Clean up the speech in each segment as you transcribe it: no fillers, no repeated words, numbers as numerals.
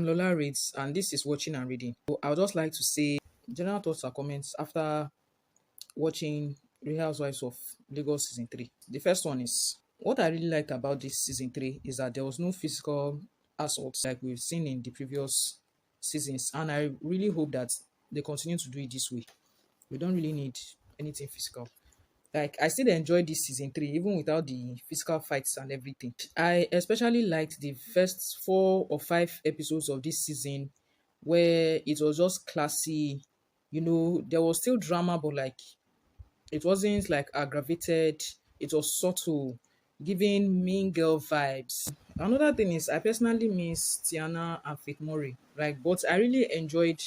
I'm Lola Reads, and this is Watching and Reading. So I would just like to say general thoughts and comments after watching Real Housewives of Lagos season 3. The first one is what I really liked about this season 3 is that there was no physical assault like we've seen in the previous seasons, and I really hope that they continue to do it this way. We don't really need anything physical. Like I still enjoyed this season 3 even without the physical fights and everything. I especially liked the first 4 or 5 episodes of this season where it was just classy. There was still drama, but like it wasn't like aggravated. It was subtle, giving mean girl vibes. Another thing is I personally miss Tiana and Faith Murray. Like, but I really enjoyed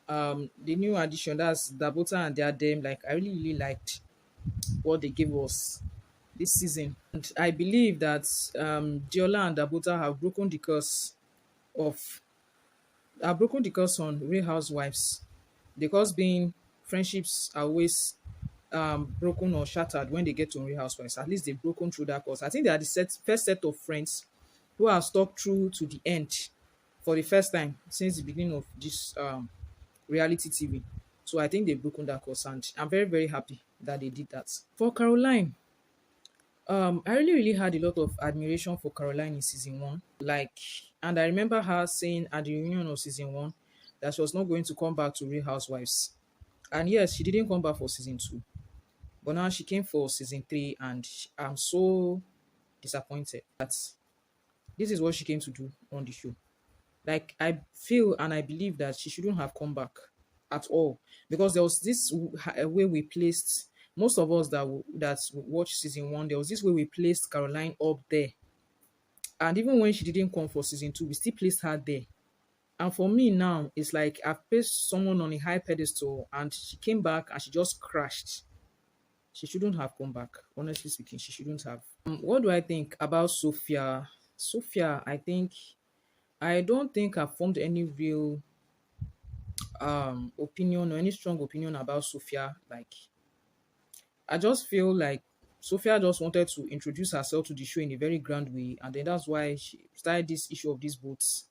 the new addition. That's Dabota and Diadem. Like I really liked what they gave us this season. And I believe that Diola and Dabota of have broken the curse on Real Housewives. The curse being friendships are always broken or shattered when they get to Real Housewives. At least they've broken through that curse. I think they are the first set of friends who have stuck through to the end for the first time since the beginning of this reality TV. So I think they've broken that course, and I'm very, very happy that they did that. For Caroline, I really had a lot of admiration for Caroline in season 1. Like, and I remember her saying at the reunion of season 1 that she was not going to come back to Real Housewives. And yes, she didn't come back for season 2. But now she came for season 3, and I'm so disappointed that this is what she came to do on the show. Like I feel and I believe that she shouldn't have come back at all, because there was this way we placed most of us that watched season 1. There was this way we placed Caroline up there, and even when she didn't come for season 2, we still placed her there. And for me now, it's like I've placed someone on a high pedestal, and she came back and she just crashed. She shouldn't have come back. Honestly speaking, she shouldn't have. What do I think about Sophia? Sophia, I don't think I've formed any real opinion or any strong opinion about Sophia. Like I just feel like Sophia just wanted to introduce herself to the show in a very grand way, and then that's why she started this issue of these boats,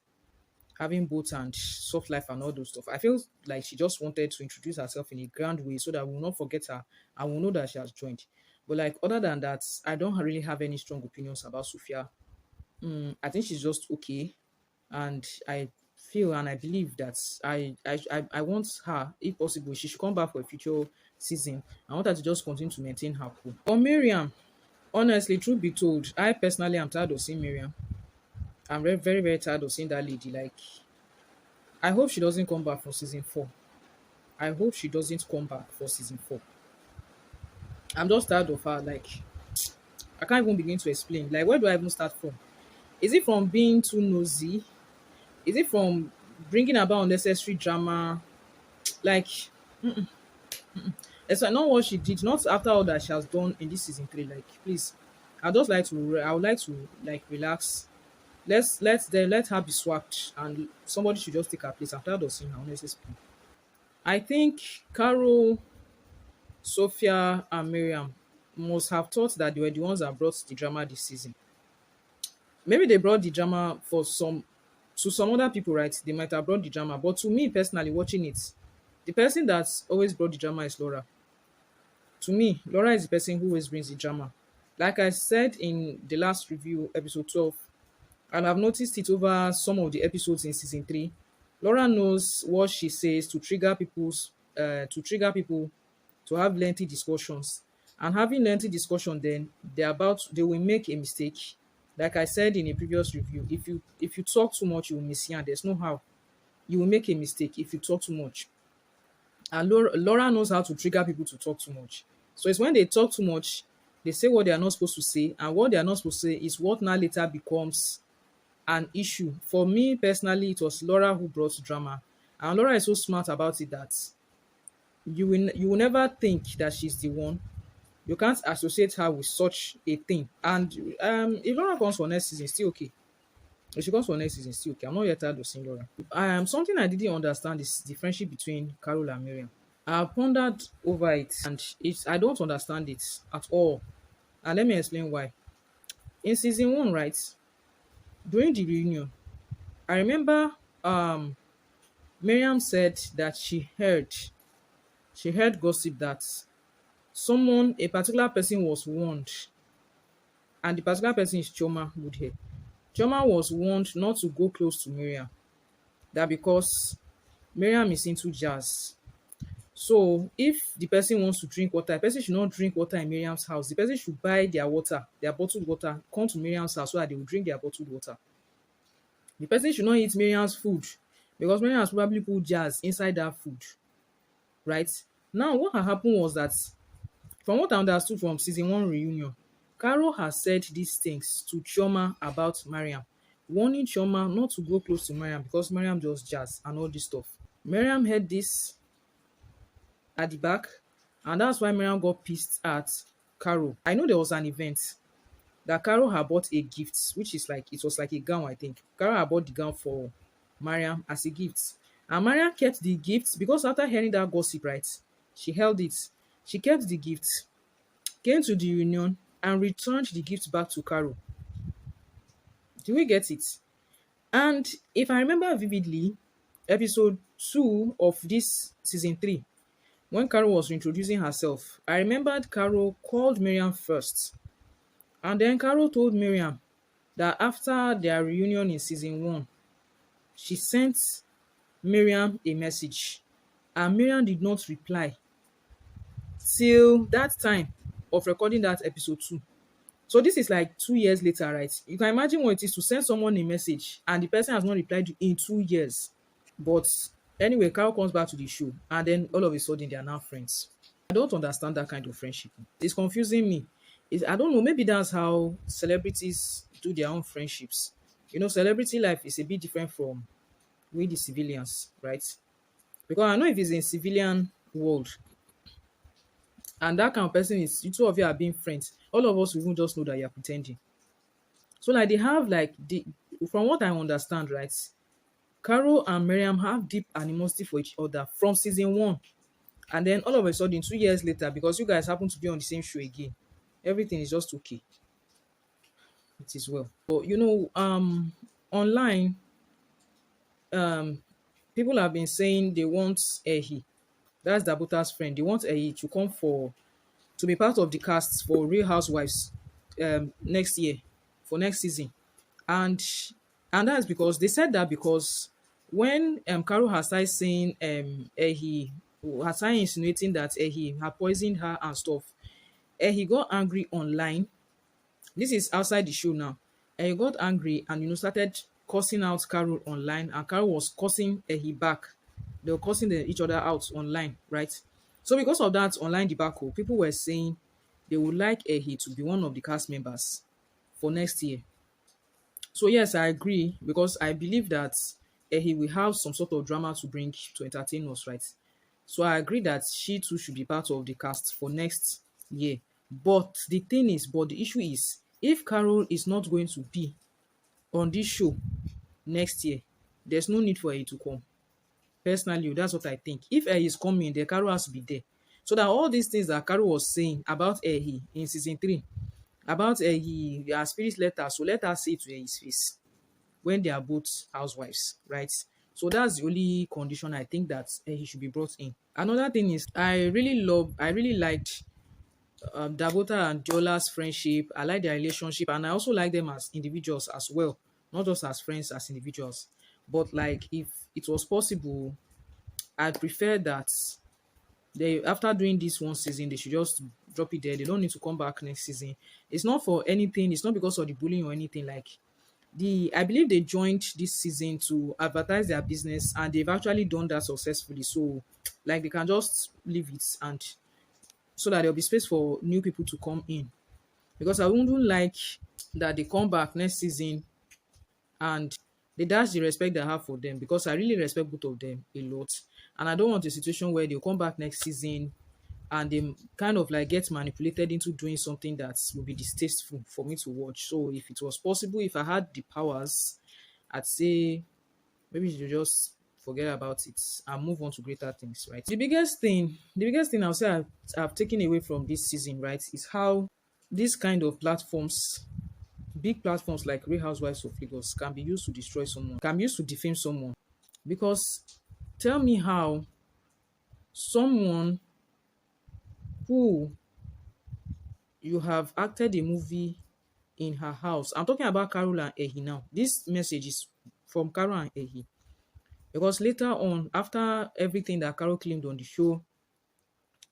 having boats and soft life and all those stuff. I feel like she just wanted to introduce herself in a grand way so that we will not forget her and we'll know that she has joined. But like other than that, I don't really have any strong opinions about Sophia. I think she's just okay, and I feel and I believe that I want her, if possible, she should come back for a future season. I want her to just continue to maintain her cool. For Miriam, honestly, truth be told, I personally am tired of seeing Miriam. I'm very, very, very tired of seeing that lady. Like, I hope she doesn't come back for season 4. I hope she doesn't come back for season 4. I'm just tired of her. Like, I can't even begin to explain. Like, where do I even start from? Is it from being too nosy? Is it from bringing about unnecessary drama? Like, it's like not what she did, not after all that she has done in this season 3. Like, please, I would like to like relax. Let her be swapped, and somebody should just take her place. I'm tired of seeing her, honestly speaking. I think Carol, Sophia, and Miriam must have thought that they were the ones that brought the drama this season. Maybe they brought the drama to some other people, right? They might have brought the drama, but to me personally, watching it, the person that's always brought the drama is Laura. To me, Laura is the person who always brings the drama. Like I said in the last review, episode 12, and I've noticed it over some of the episodes in season 3. Laura knows what she says to trigger people to have lengthy discussions. And having lengthy discussion, then they will make a mistake. Like I said in a previous review, if you talk too much, you will miss and there's no how. You will make a mistake if you talk too much. And Laura knows how to trigger people to talk too much. So it's when they talk too much, they say what they are not supposed to say, and what they are not supposed to say is what now later becomes an issue. For me personally, it was Laura who brought drama, and Laura is so smart about it that you will never think that she's the one. You can't associate her with such a thing. And if Laura comes for next season, still okay. If she comes for next season, still okay. I'm not yet tired of seeing Laura. Something I didn't understand is the friendship between Carol and Miriam. I've pondered over it, and I don't understand it at all. And let me explain why. In season 1, right, during the reunion, I remember um Miriam said that she heard gossip that a particular person was warned, and the particular person is Choma Goodhair. Choma was warned not to go close to Miriam, that because Miriam is into jazz. So if the person wants to drink water, the person should not drink water in Miriam's house. The person should buy their water, their bottled water, come to Miriam's house so that they will drink their bottled water. The person should not eat Miriam's food because Miriam has probably put jazz inside that food, right? Now, what had happened was that, from what I understood from season one reunion, Carol has said these things to Chioma about Mariam, warning Chioma not to go close to Mariam because Mariam does jazz and all this stuff. Mariam heard this at the back, and that's why Mariam got pissed at Carol. I know there was an event that Carol had bought a gift, which is like, it was like a gown, I think. Carol had bought the gown for Mariam as a gift. And Mariam kept the gift because after hearing that gossip, right, she held it. She kept the gift, came to the reunion, and returned the gift back to Carol. Do we get it? And if I remember vividly, episode 2 of this season 3, when Carol was introducing herself, I remembered Carol called Miriam first. And then Carol told Miriam that after their reunion in season 1, she sent Miriam a message. And Miriam did not reply till that time of recording that episode 2. So this is like 2 years later, right? You can imagine what it is to send someone a message and the person has not replied in 2 years. But anyway, Carol comes back to the show and then all of a sudden they are now friends. I don't understand that kind of friendship. It's confusing me. I don't know, maybe that's how celebrities do their own friendships. You know, celebrity life is a bit different from we the civilians, right? Because I know if it's in civilian world and that kind of person is, you two of you are being friends, all of us will even just know that you're pretending. So like they have like from what I understand, right? Carol and Miriam have deep animosity for each other from season 1. And then all of a sudden, 2 years later, because you guys happen to be on the same show again, everything is just okay. It is well. But you know, online, um, people have been saying they want Ehi. That's Dabuta's friend. They want Ehi to be part of the cast for Real Housewives next year, for next season. And that's because they said that because when Carol has started saying Ehi has started insinuating that Ehi had poisoned her and stuff, Ehi got angry online. This is outside the show now. Ehi got angry and started cursing out Carol online, and Carol was cursing Ehi back. They were cursing each other out online, right? So because of that online debacle, people were saying they would like Ehi to be one of the cast members for next year. So yes, I agree because I believe that he will have some sort of drama to bring to entertain us, right? So I agree that she too should be part of the cast for next year. But the issue is, if Carol is not going to be on this show next year, there's no need for her to come. Personally, that's what I think. If Ehi is coming, then Carol has to be there. So that all these things that Carol was saying about Ehi in season 3, about her spirit letter, so let her say it to his face when they are both housewives, right? So that's the only condition I think that he should be brought in. Another thing is I really liked Dabota and Diola's friendship. I like their relationship, and I also like them as individuals as well, not just as friends, as individuals. But like, if it was possible, I'd prefer that they, after doing this one season, they should just drop it there. They don't need to come back next season. It's not for anything. It's not because of the bullying or anything. Like, I believe they joined this season to advertise their business, and they've actually done that successfully. So like, they can just leave it, and so that there'll be space for new people to come in. Because I wouldn't like that they come back next season and they dash the respect I have for them, because I really respect both of them a lot. And I don't want a situation where they'll come back next season and they kind of like get manipulated into doing something that will be distasteful for me to watch. So if it was possible, if I had the powers, I'd say maybe you just forget about it and move on to greater things, right? The biggest thing I'll say I've taken away from this season, right, is how these kind of platforms, big platforms like Real Housewives of Lagos, can be used to destroy someone, can be used to defame someone. Because tell me how someone who you have acted a movie in her house. I'm talking about Carol and Ehi now. This message is from Carol and Ehi. Because later on, after everything that Carol claimed on the show,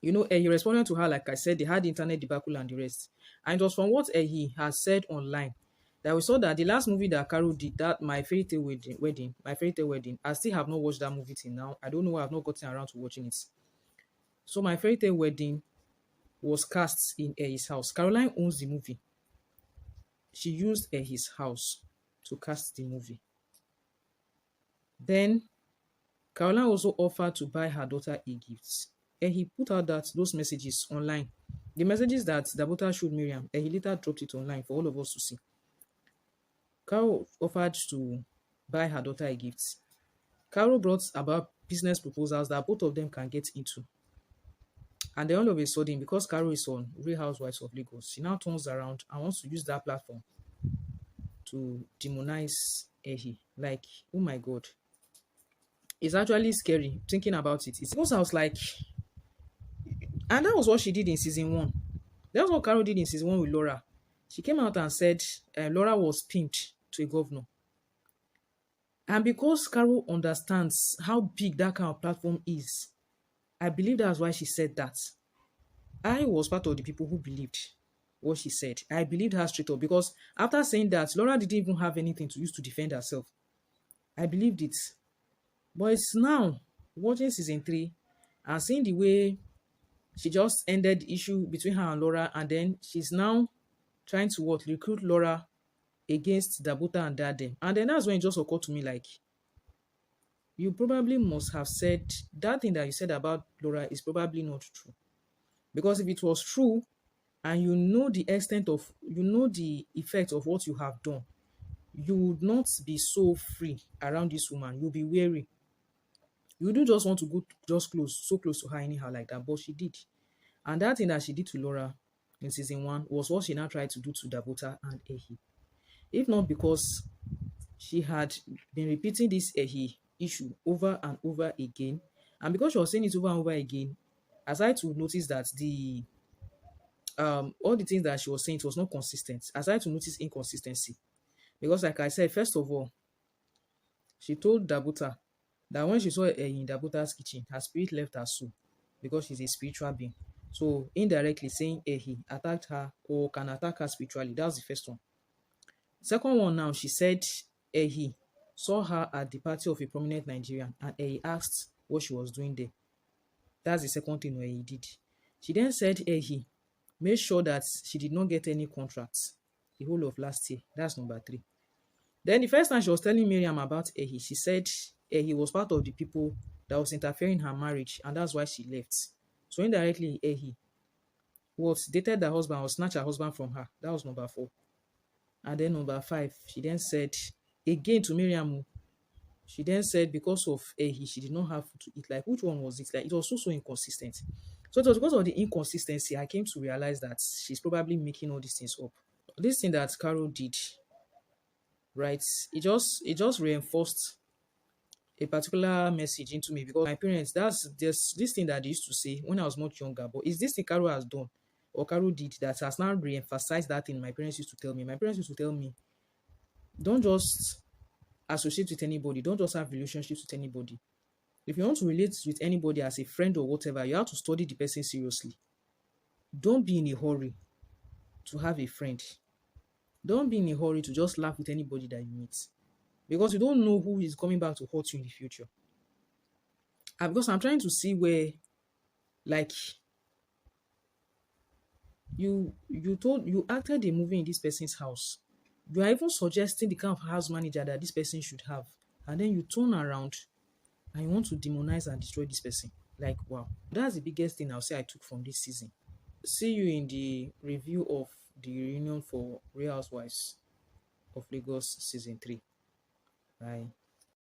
Ehi responded to her, like I said, they had internet debacle and the rest. And it was from what Ehi has said online that we saw that the last movie that Carol did, that My Fairy Tale Wedding, My Fairy Tale Wedding, I still have not watched that movie till now. I don't know why I've not gotten around to watching it. So My Fairy Tale Wedding was cast in Ehi's house. Caroline owns the movie. She used Ehi's house to cast the movie. Then Caroline also offered to buy her daughter a gift. And he put out those messages online. The messages that Dabota showed Miriam, and he later dropped it online for all of us to see. Carol offered to buy her daughter a gift. Carol brought about business proposals that both of them can get into. And then all of a sudden, because Carol is on Real Housewives of Lagos, she now turns around and wants to use that platform to demonize Ehi. Like, oh my God. It's actually scary thinking about it. It's because I was like, and that was what she did in season one. That's what Carol did in season one with Laura. She came out and said Laura was pimped to a governor. And because Carol understands how big that kind of platform is, I believe that's why she said that. I was part of the people who believed what she said. I believed her straight up because after saying that, Laura didn't even have anything to use to defend herself. I believed it. But it's now watching season 3 and seeing the way she just ended the issue between her and Laura, and then she's now trying to recruit Laura against Dabuta and Dadem. And then that's when it just occurred to me, like, you probably must have said that thing that you said about Laura is probably not true. Because if it was true, and you know the the effect of what you have done, you would not be so free around this woman. You'll be wary. You don't just want to go just so close to her anyhow like that, but she did. And that thing that she did to Laura in season 1 was what she now tried to do to Dabota and Ehi. If not because she had been repeating this Ehi issue over and over again, and because she was saying it over and over again, aside to notice that the all the things that she was saying, it was not consistent. Aside to notice inconsistency, because like I said, first of all, she told Dabuta that when she saw her in Dabuta's kitchen, her spirit left her soul because she's a spiritual being. So indirectly saying he attacked her or can attack her spiritually. That was the first one. Second one now, she said he saw her at the party of a prominent Nigerian and he asked what she was doing there. That's the second thing where he did. She then said he made sure that she did not get any contracts the whole of last year. That's number 3. Then the first time she was telling Miriam about Ehi, she said Ehi was part of the people that was interfering in her marriage and that's why she left. So indirectly, Ehi was dated her husband or snatched her husband from her. That was number 4. And then number 5, she then said again to Miriam, she then said because of Ehi, she did not have food to eat. Like, which one was it? Like, it was so inconsistent. So it was because of the inconsistency I came to realize that she's probably making all these things up. This thing that Carol did, right? It just reinforced a particular message into me because my parents, there's this thing that they used to say when I was much younger, but is this thing Carol has done or Carol did that has now re-emphasized that thing my parents used to tell me. My parents used to tell me, don't just associate with anybody, don't just have relationships with anybody. If you want to relate with anybody as a friend or whatever, you have to study the person seriously. Don't be in a hurry to have a friend. Don't be in a hurry to just laugh with anybody that you meet. Because you don't know who is coming back to hurt you in the future. And because I'm trying to see where, like, you acted a movie in this person's house. You are even suggesting the kind of house manager that this person should have. And then you turn around and you want to demonize and destroy this person. Like, wow. That's the biggest thing I'll say I took from this season. See you in the review of the reunion for Real Housewives of Lagos season 3. Bye.